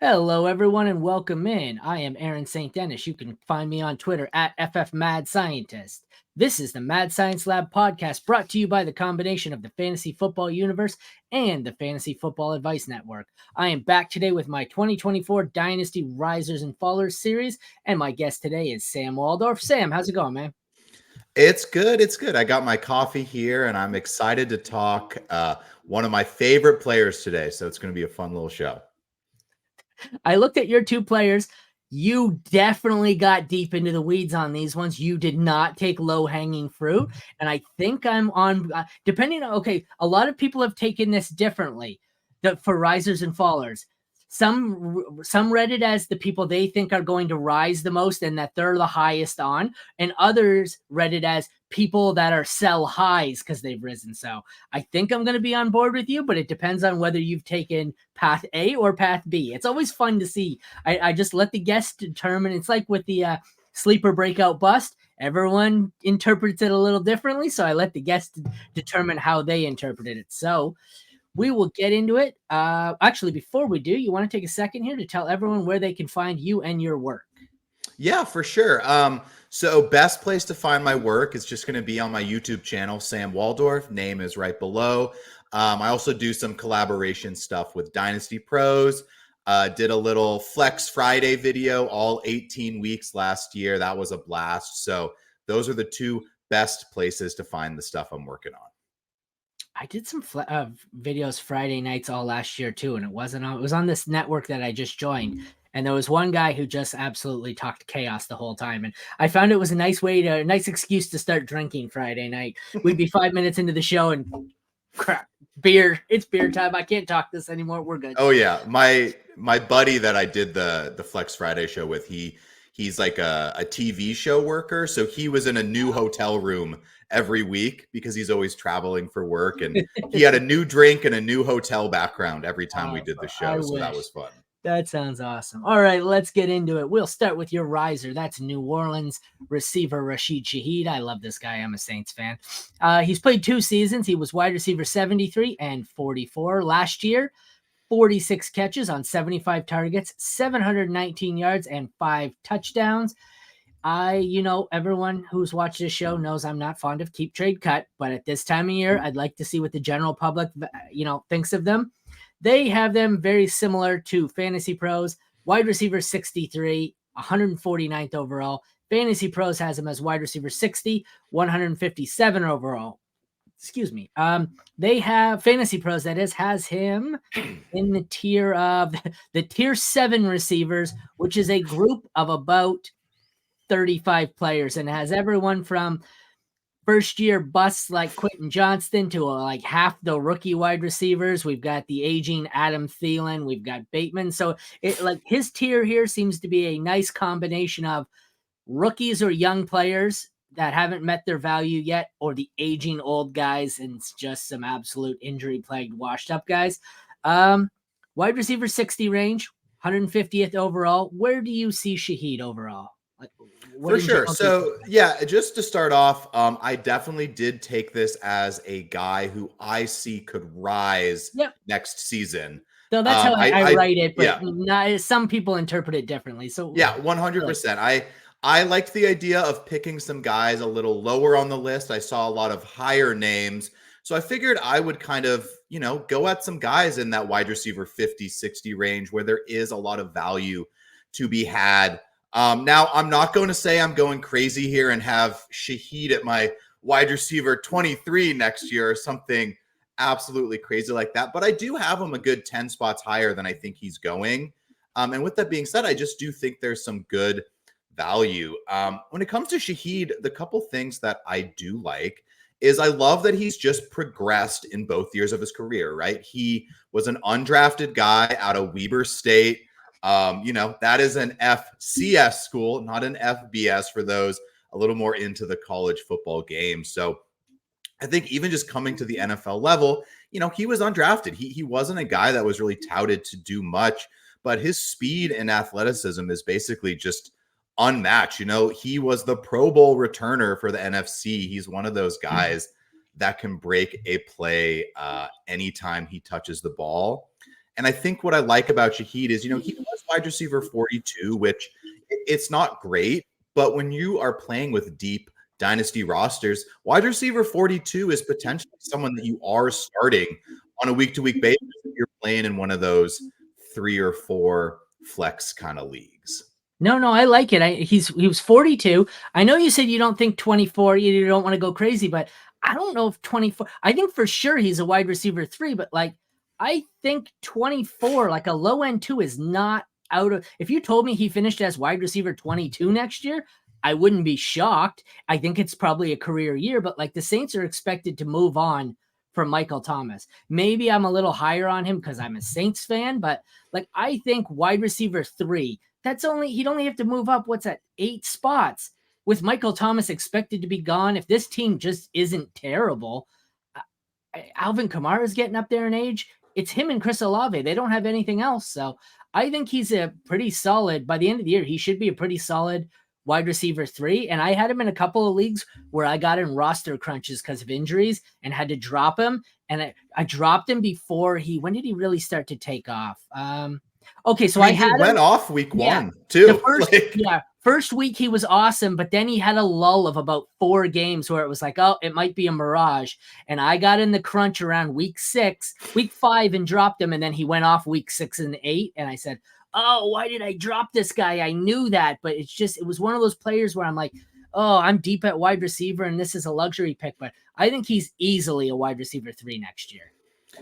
Hello, everyone, and welcome in. I am Aaron St. Denis. You can find me on Twitter at FFMadScientist. This is the Mad Science Lab podcast brought to you by the combination of the Fantasy Football Universe and the Fantasy Football Advice Network. I am back today with my 2024 Dynasty Risers and Fallers series, and my guest today is Sam Waldorf. Sam, how's it going, man? It's good. It's good. I got my coffee here, and I'm excited to talk one of my favorite players today. So it's going to be a fun little show. I looked at your two players. You definitely got deep into the weeds on these ones. You did not take low-hanging fruit. And I think I'm on, depending on, okay, a lot of people have taken this differently for risers and fallers. Some read it as the people they think are going to rise the most and that they're the highest on, and others read it as people that are sell highs because they've risen. So I think I'm going to be on board with you, but it depends on whether you've taken path A or path B. It's always fun to see. I just let the guests determine. It's like with the sleeper breakout bust. Everyone interprets it a little differently, so I let the guests determine how they interpreted it. So we will get into it. Actually, before we do, you want to take a second here to tell everyone where they can find you and your work? Yeah, for sure. So best place to find my work is just going to be on my YouTube channel, Sam Waldorf. Name is right below. I also do some collaboration stuff with Dynasty Pros. Did a little Flex Friday video all 18 weeks last year. That was a blast. So those are the two best places to find the stuff I'm working on. I did some videos Friday nights all last year too, and it was on this network that I just joined, and there was one guy who just absolutely talked chaos the whole time, and I found it was a nice excuse to start drinking Friday night. We'd be 5 minutes into the show and crap, beer. It's beer time. I can't talk this anymore. We're good. Oh yeah, my buddy that I did the Flex Friday show with, he's like a TV show worker, so he was in a new hotel room every week because he's always traveling for work, and he had a new drink and a new hotel background every time we did the show. So that was fun. That sounds awesome. All right, let's get into it. We'll start with your riser. That's New Orleans receiver Rashid Shaheed. I love this guy. I'm a Saints fan. He's played 2 seasons. He was wide receiver 73 and 44 last year. 46 catches on 75 targets, 719 yards, and 5 touchdowns. Everyone who's watched this show knows I'm not fond of keep, trade, cut, but at this time of year, I'd like to see what the general public, thinks of them. They have them very similar to Fantasy Pros. Wide receiver 63, 149th overall. Fantasy Pros has him as wide receiver 60, 157 overall. Excuse me. They have Fantasy Pros, that is, has him in the tier of the tier 7 receivers, which is a group of about 35 players, and has everyone from first year busts like Quentin Johnston to like half the rookie wide receivers. We've got the aging Adam Thielen. We've got Bateman. So it like his tier here seems to be a nice combination of rookies or young players that haven't met their value yet, or the aging old guys and just some absolute injury plagued washed up guys. Wide receiver 60 range, 150th overall. Where do you see Shaheed overall? For sure. So yeah, just to start off, I definitely did take this as a guy who I see could rise next season. So that's how I write it, but some people interpret it differently. So yeah, 100%. I liked the idea of picking some guys a little lower on the list. I saw a lot of higher names. So I figured I would kind of, go at some guys in that wide receiver 50, 60 range where there is a lot of value to be had. Now, I'm not going to say I'm going crazy here and have Shaheed at my wide receiver 23 next year or something absolutely crazy like that. But I do have him a good 10 spots higher than I think he's going. And with that being said, I just do think there's some good value. When it comes to Shaheed, the couple things that I do like is I love that he's just progressed in both years of his career, right? He was an undrafted guy out of Weber State. That is an FCS school, not an FBS for those a little more into the college football game. So I think even just coming to the NFL level, he was undrafted. He wasn't a guy that was really touted to do much, but his speed and athleticism is basically just unmatched. He was the Pro Bowl returner for the NFC. He's one of those guys that can break a play anytime he touches the ball. And I think what I like about Shaheed is, he was wide receiver 42, which it's not great, but when you are playing with deep dynasty rosters, wide receiver 42 is potentially someone that you are starting on a week-to-week basis if you're playing in one of those 3 or 4 flex kind of leagues. No, I like it. He was 42. I know you said you don't think 24, you don't want to go crazy, but I don't know if 24. I think for sure he's a wide receiver 3, but like I think 24, like a low end 2 is not out of. If you told me he finished as wide receiver 22 next year, I wouldn't be shocked. I think it's probably a career year, but like the Saints are expected to move on from Michael Thomas. Maybe I'm a little higher on him because I'm a Saints fan, but like I think wide receiver 3, he'd only have to move up. What's that? 8 spots with Michael Thomas expected to be gone. If this team just isn't terrible, Alvin Kamara is getting up there in age. It's him and Chris Olave. They don't have anything else. So I think he's a pretty solid, by the end of the year, he should be a pretty solid wide receiver 3. And I had him in a couple of leagues where I got in roster crunches because of injuries and had to drop him. And I dropped him before when did he really start to take off? Okay, so I had went off week 1 too. The first week he was awesome, but then he had a lull of about 4 games where it was like, oh, it might be a mirage. And I got in the crunch around week 5 and dropped him, and then he went off week 6 and 8, and I said, oh, why did I drop this guy? I knew that, but it was one of those players where I'm like, oh, I'm deep at wide receiver, and this is a luxury pick, but I think he's easily a wide receiver 3 next year.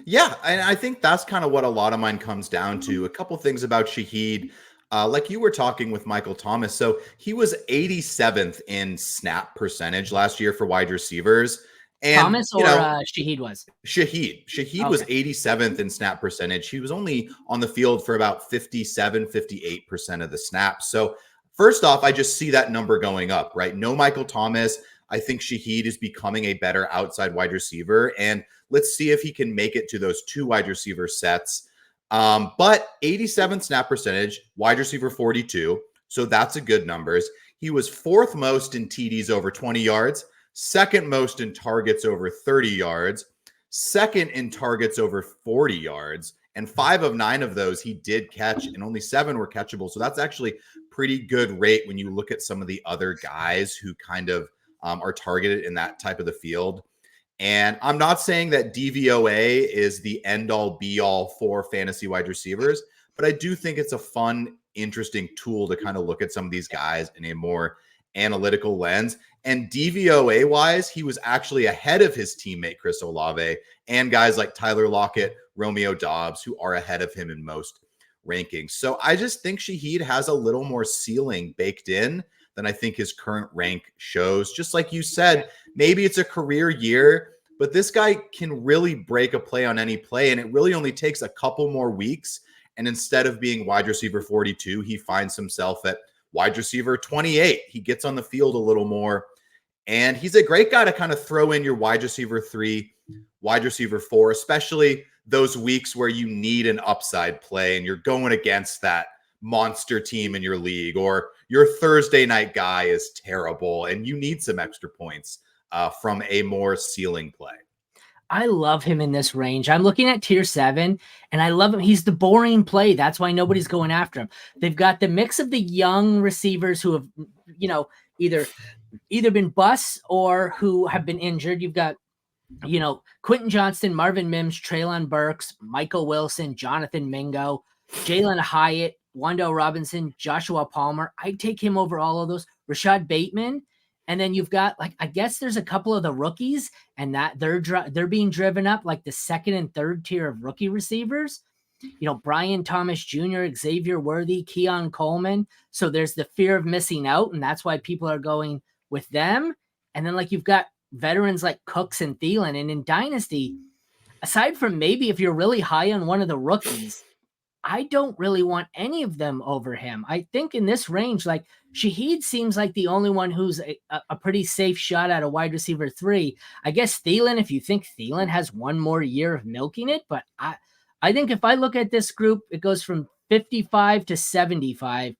Yeah, and I think that's kind of what a lot of mine comes down to. A couple things about Shaheed, like you were talking with Michael Thomas. So he was 87th in snap percentage last year for wide receivers. And Thomas or Shaheed was? Shaheed was 87th in snap percentage. He was only on the field for about 58% of the snaps. So first off, I just see that number going up, right? No Michael Thomas. I think Shaheed is becoming a better outside wide receiver. And let's see if he can make it to those 2 wide receiver sets. But 87th snap percentage, wide receiver 42. So that's a good numbers. He was 4th most in TDs over 20 yards, 2nd most in targets over 30 yards, 2nd in targets over 40 yards. And 5 of 9 of those he did catch, and only 7 were catchable. So that's actually pretty good rate when you look at some of the other guys who kind of are targeted in that type of the field. And I'm not saying that DVOA is the end-all, be-all for fantasy wide receivers, but I do think it's a fun, interesting tool to kind of look at some of these guys in a more analytical lens. And DVOA-wise, he was actually ahead of his teammate Chris Olave and guys like Tyler Lockett, Romeo Doubs, who are ahead of him in most rankings. So I just think Shaheed has a little more ceiling baked in than I think his current rank shows. Just like you said, maybe it's a career year, but this guy can really break a play on any play, and it really only takes a couple more weeks. And instead of being wide receiver 42, he finds himself at wide receiver 28. He gets on the field a little more, and he's a great guy to kind of throw in your wide receiver 3, wide receiver 4, especially those weeks where you need an upside play and you're going against that monster team in your league, or your Thursday night guy is terrible and you need some extra points from a more ceiling play. I love him in this range. I'm looking at tier 7 and I love him. He's the boring play. That's why nobody's going after him. They've got the mix of the young receivers who have, either been busts or who have been injured. You've got, Quentin Johnston, Marvin Mims, Treylon Burks, Michael Wilson, Jonathan Mingo, Jalen Hyatt, Wando Robinson, Joshua Palmer. I'd take him over all of those. Rashad Bateman. And then you've got, I guess there's a couple of the rookies, and that they're being driven up like the 2nd and 3rd tier of rookie receivers. Brian Thomas Jr., Xavier Worthy, Keon Coleman. So there's the fear of missing out, and that's why people are going with them. And then you've got veterans like Cooks and Thielen. And in Dynasty, aside from maybe if you're really high on one of the rookies, I don't really want any of them over him. I think in this range, Shaheed seems like the only one who's a pretty safe shot at a wide receiver 3. I guess Thielen, if you think Thielen has one more year of milking it, but I think if I look at this group, it goes from 55 to 75.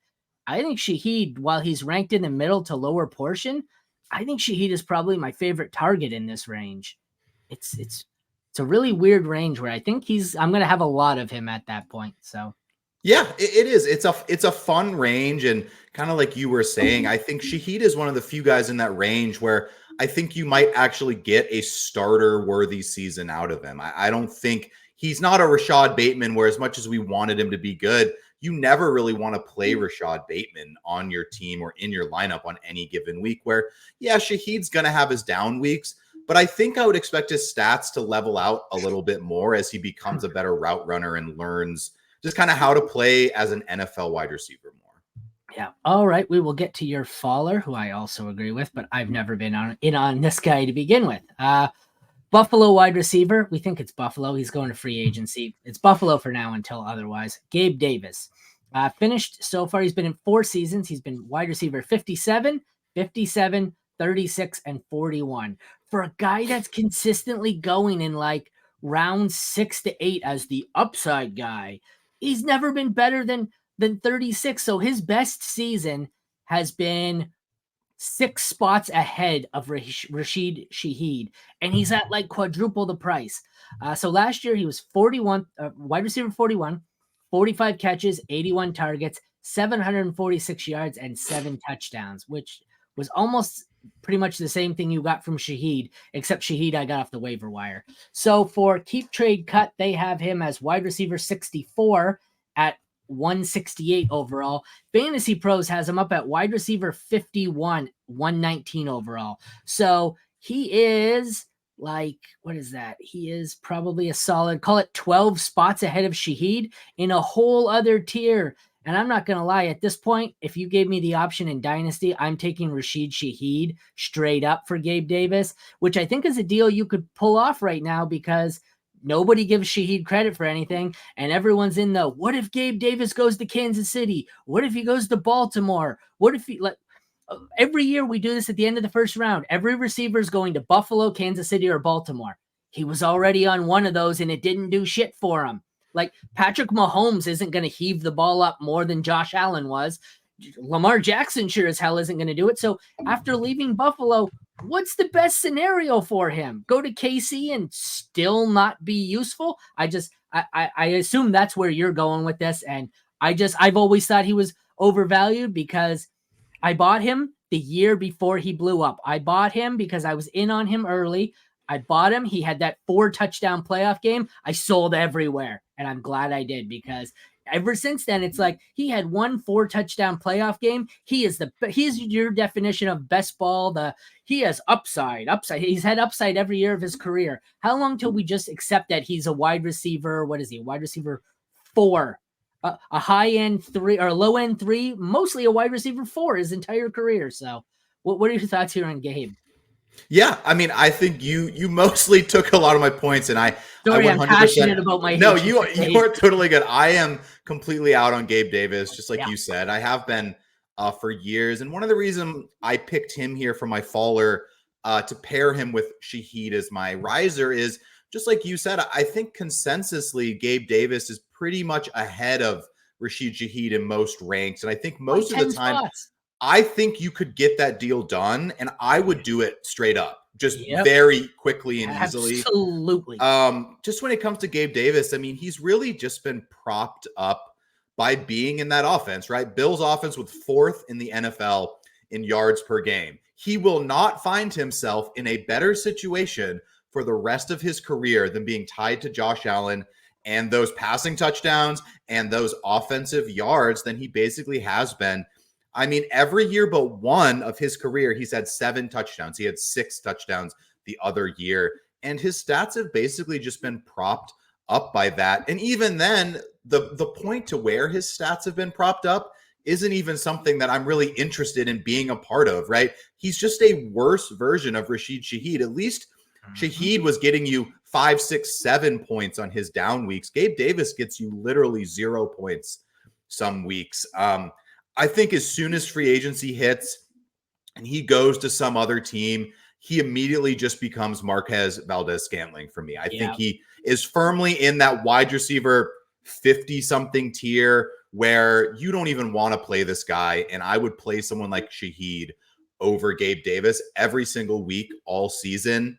I think Shaheed, while he's ranked in the middle to lower portion, I think Shaheed is probably my favorite target in this range. it's a really weird range where I think I'm going to have a lot of him at that point. So yeah, it is. It's a fun range, and kind of like you were saying, I think Shaheed is one of the few guys in that range where I think you might actually get a starter worthy season out of him. I don't think he's not a Rashad Bateman, where as much as we wanted him to be good, you never really want to play Rashad Bateman on your team or in your lineup on any given week. Where, yeah, Shaheed's going to have his down weeks, but I think I would expect his stats to level out a little bit more as he becomes a better route runner and learns just kind of how to play as an NFL wide receiver more. Yeah. All right. We will get to your faller, who I also agree with, but I've never been on this guy to begin with. Buffalo wide receiver. We think it's Buffalo. He's going to free agency. It's Buffalo for now until otherwise. Gabe Davis. Finished so far. He's been in 4 seasons. He's been wide receiver 57, 57, 36, and 41. For a guy that's consistently going in like round 6 to 8 as the upside guy, he's never been better than 36. So his best season has been 6 spots ahead of Rashid Shaheed, and he's at like quadruple the price. So last year he was 41, wide receiver 41, 45 catches, 81 targets, 746 yards, and 7 touchdowns, which was almost pretty much the same thing you got from Shaheed, except Shaheed I got off the waiver wire. So for keep trade cut, they have him as wide receiver 64 at 168 overall. Fantasy Pros has him up at wide receiver 51, 119 overall. So he is like, what is that? He is probably a solid, call it 12 spots ahead of Shaheed in a whole other tier. And I'm not going to lie, at this point, if you gave me the option in Dynasty, I'm taking Rashid Shaheed straight up for Gabe Davis, which I think is a deal you could pull off right now because nobody gives Shaheed credit for anything. And everyone's in the, what if Gabe Davis goes to Kansas City? What if he goes to Baltimore? What if he, every year we do this at the end of the first round. Every receiver is going to Buffalo, Kansas City, or Baltimore. He was already on one of those and it didn't do shit for him. Like Patrick Mahomes isn't going to heave the ball up more than Josh Allen was. Lamar Jackson sure as hell isn't going to do it. So after leaving Buffalo, what's the best scenario for him? Go to KC and still not be useful? I assume that's where you're going with this. And I've always thought he was overvalued because I bought him the year before he blew up. I bought him because I was in on him early. I bought him. He had that 4 touchdown playoff game. I sold everywhere. And I'm glad I did because ever since then, it's like he had 1 4 touchdown playoff game. He's your definition of best ball. He has upside. He's had upside every year of his career. How long till we just accept that he's a wide receiver? What is he? Wide receiver 4, a high end 3 or a low end 3, mostly a wide receiver 4 his entire career. So what are your thoughts here on Gabe? Yeah, I mean, I think you mostly took a lot of my points, and I 100%. I'm passionate about my. No, you are totally good. I am completely out on Gabe Davis, just like you said. I have been for years, and one of the reasons I picked him here for my faller to pair him with Shaheed as my riser is just like you said. I think consensusly Gabe Davis is pretty much ahead of Rashid Shaheed in most ranks, and I think most of the time. Spots. I think you could get that deal done, and I would do it straight up, just very quickly and easily. Absolutely. Just when it comes to Gabe Davis, I mean, he's really just been propped up by being in that offense, right? Bills offense with 4th in the NFL in yards per game. He will not find himself in a better situation for the rest of his career than being tied to Josh Allen and those passing touchdowns and those offensive yards than he basically has been. I mean, every year but one of his career, he's had 7 touchdowns. He had 6 touchdowns the other year. And his stats have basically just been propped up by that. And even then, the point to where his stats have been propped up isn't even something that I'm really interested in being a part of, right? He's just a worse version of Rashid Shaheed. At least Shaheed was getting you 5, 6, 7 points on his down weeks. Gabe Davis gets you literally 0 points some weeks. I think as soon as free agency hits and he goes to some other team, he immediately just becomes Marquez Valdez-Scantling for me. I think he is firmly in that wide receiver 50-something tier where you don't even want to play this guy. And I would play someone like Shaheed over Gabe Davis every single week all season.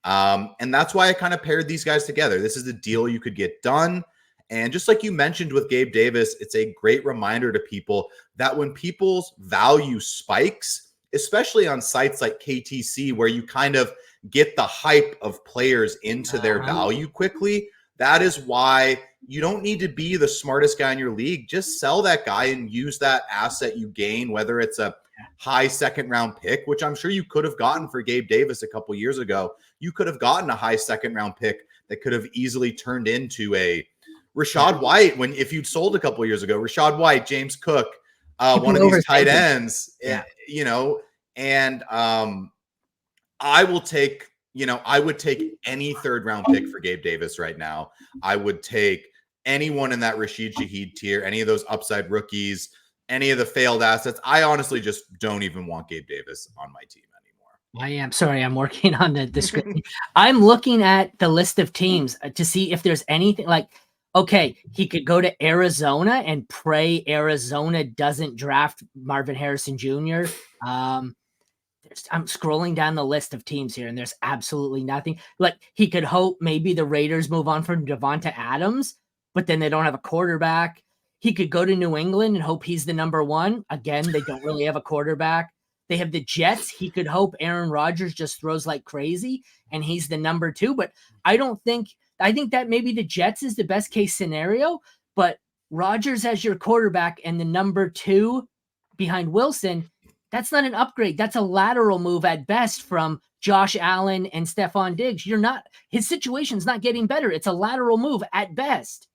And that's why I kind of paired these guys together. This is the deal you could get done. And just like you mentioned with Gabe Davis, it's a great reminder to people that when people's value spikes, especially on sites like KTC, where you kind of get the hype of players into their value quickly, that is why you don't need to be the smartest guy in your league. Just sell that guy and use that asset you gain, whether it's a high second round pick, which I'm sure you could have gotten for Gabe Davis a couple years ago. You could have gotten a high second round pick that could have easily turned into a Rachaad White if you'd sold a couple years ago. Rachaad White, James Cook, one of these tight ends, and I would take any third round pick for Gabe Davis right now. I would take anyone in that Rashid Shaheed tier, any of those upside rookies, any of the failed assets. I honestly just don't even want Gabe Davis on my team anymore. I am sorry. I'm working on the description. I'm looking at the list of teams to see if there's anything like, okay, he could go to Arizona and pray Arizona doesn't draft Marvin Harrison Jr. I'm scrolling down the list of teams here, and there's absolutely nothing. Like, he could hope maybe the Raiders move on from Devonta Adams, but then they don't have a quarterback. He could go to New England and hope he's the number one. Again, they don't really have a quarterback. They have the Jets. He could hope Aaron Rodgers just throws like crazy and he's the number two. But I think that maybe the Jets is the best case scenario, but Rodgers as your quarterback and the number two behind Wilson, that's not an upgrade. That's a lateral move at best from Josh Allen and Stephon Diggs. His situation's not getting better. It's a lateral move at best.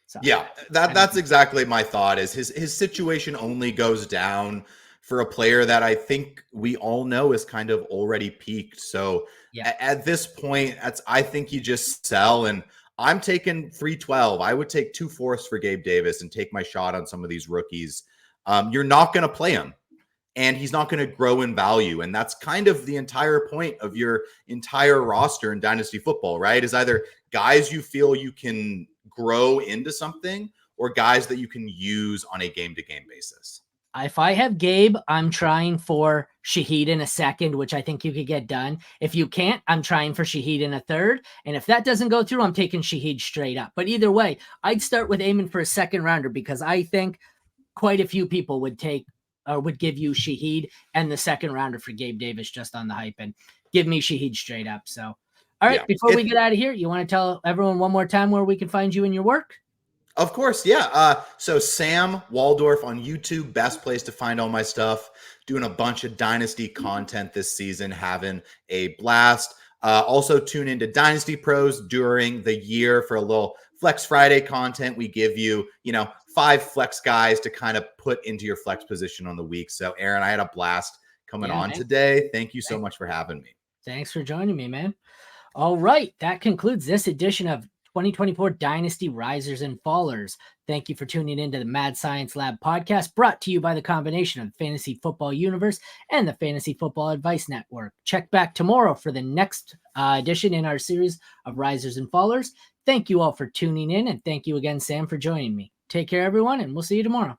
So, yeah, that's exactly my thought. Is his situation only goes down for a player that I think we all know is kind of already peaked. So at this point, I think you just sell. And I'm taking 312. I would take 2 fourths for Gabe Davis and take my shot on some of these rookies. You're not going to play him, and he's not going to grow in value. And that's kind of the entire point of your entire roster in Dynasty football, right? Is either guys you feel you can grow into something or guys that you can use on a game-to-game basis. If I have Gabe, I'm trying for Shaheed in a second, which I think you could get done. If you can't, I'm trying for Shaheed in a third. And if that doesn't go through, I'm taking Shaheed straight up. But either way, I'd start with aiming for a second rounder, because I think quite a few people would give you Shaheed and the second rounder for Gabe Davis just on the hype, and give me Shaheed straight up. So, all right, before we get out of here, you want to tell everyone one more time where we can find you and your work? Of course, yeah. So Sam Waldorf on YouTube, best place to find all my stuff. Doing a bunch of Dynasty content this season, having a blast. Also tune into Dynasty Pros during the year for a little Flex Friday content. We give you, 5 flex guys to kind of put into your flex position on the week. So Aaron, I had a blast coming on today. Thank you so much for having me. Thanks for joining me, man. All right, that concludes this edition of 2024 Dynasty Risers and Fallers. Thank you for tuning into the Mad Science Lab podcast, brought to you by the combination of the Fantasy Football Universe and the Fantasy Football Advice Network. Check back tomorrow for the next edition in our series of Risers and Fallers. Thank you all for tuning in, and thank you again, Sam, for joining me. Take care, everyone, and we'll see you tomorrow.